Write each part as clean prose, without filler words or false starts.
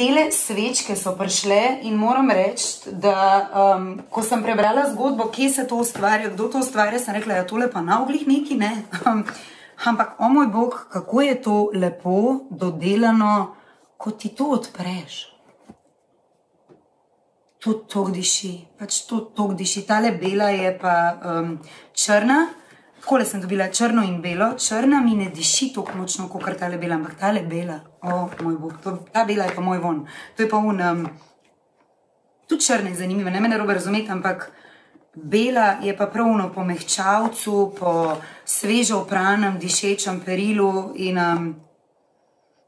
Tele svečke so prišle in moram reči, da ko sem prebrala zgodbo, kje se to ustvarja, kdo to ustvarja, sem rekla, ja, tole pa na oglih neki, ne? Ampak, o moj bog, kako je to lepo dodelano, ko ti to odpreš. To tok diši, pač to tok diši. Tale bela je pa črna. Takole sem dobila črno in belo. Črna mi ne diši tako močno, kot tale bela, ampak tale bela, o moj bog, ta bela je pa moj von. To je pa tudi črna je zanimiva, ne me narobe razumeti, ampak bela je pa pravno po mehčavcu, po svežo opranem, dišečem perilu in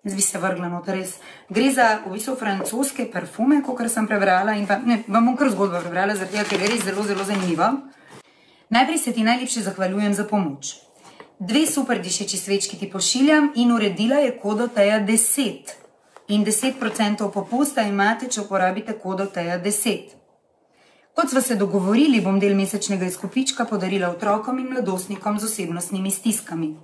jaz bi se vrgla noter res. Gre za v bistvu francoske parfume, kakor sem prebrala in pa, ne, vam bom kar zgodbo prebrala, zaradi tega, ker je res zelo, zelo zanimiva. Najprej se ti najlepše zahvaljujem za pomoč. 2 super dišeči svečki ti pošiljam in uredila je kodo Teja 10. In 10% popusta imate, če uporabite kodo Teja 10. Kot sva se dogovorili, bom del mesečnega izkupička podarila otrokom in mladostnikom z osebnostnimi stiskami.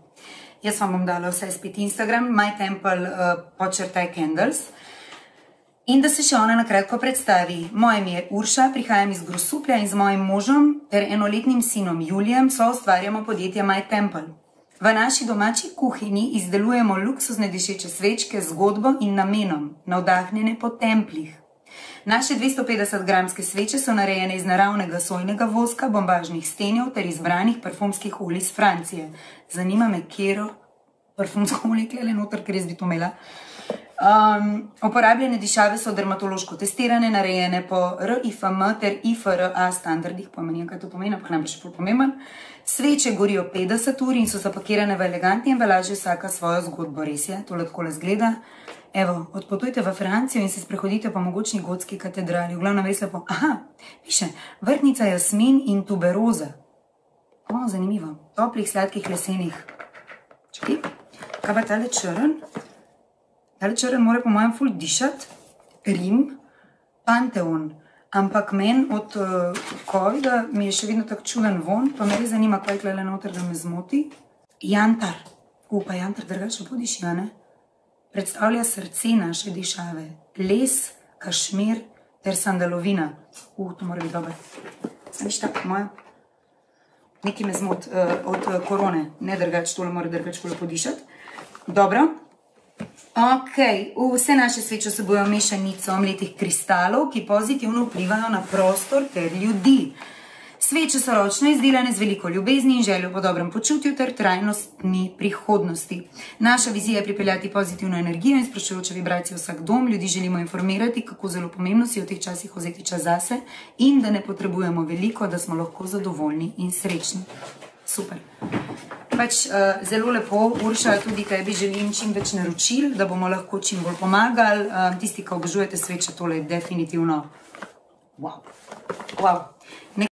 Jaz vam bom dala vse spet Instagram, mytemple_candles. In da se še ona nakratko predstavi. Moje ime je Urša, prihajam iz Grosuplja in z mojim možem ter enoletnim sinom Julijem soustvarjamo podjetje My Temple. V naši domači kuhinji izdelujemo luksuzne dišeče svečke z zgodbo in namenom, navdahnjene po templih. Naše 250-gramske sveče so narejene iz naravnega sojnega voska, bombažnih stenjev ter izbranih parfumskih olij iz Francije. Zanima me, kjero parfumsko olje klele noter, ker jaz bi to imela. Uporabljene dišave so dermatološko testirane, narejene po RIFM ter IFRA standardih, pomenim, kaj to pomeni, ampak nam pa še pomemben. Sveče gorijo 50 ur in so zapakirane v elegantni embalaži, vsaka svojo zgodbo, res je, tole takole zgleda. Evo, odpotujte v Francijo in se sprehodite po mogočni gotski katedrali, v glavnem res lepo. Aha, piše, vrtnica jasmin in tuberoza. O, zanimivo, toplih, sladkih lesenih. Čakaj, kaj pa tale črn? Tale črn mora po mojem ful dišati, Rim, Panteon, ampak meni od covida mi je še vedno tak čuden von, pa me res zanima, kaj je klele noter, da me zmoti. Jantar, pa jantar drugače podiši, a ne? Predstavlja srce naše dišave, les, kašmir ter sandalovina. To mora biti dobro. Viš tako, moja? Nekaj me zmot od korone, ne drugače, tole mora drugače kole podišati. Dobro. Ok, vse naše sveče vsebujejo mešanico mletih kristalov, ki pozitivno vplivajo na prostor ter ljudi. Sveče so ročno izdelane z veliko ljubezni in željo po dobrem počutju ter trajnostni prihodnosti. Naša vizija je pripeljati pozitivno energijo in sproščujoče vibracije v vsak dom. Ljudi želimo informirati, kako zelo pomembno si v teh časih vzeti čas zase in da ne potrebujemo veliko, da smo lahko zadovoljni in srečni. Super. Pač zelo lepo, Urša, tudi tebi želim čim več naročil, da bomo lahko čim bolj pomagali. Tisti, ki obožujete sveče, tole je definitivno wow.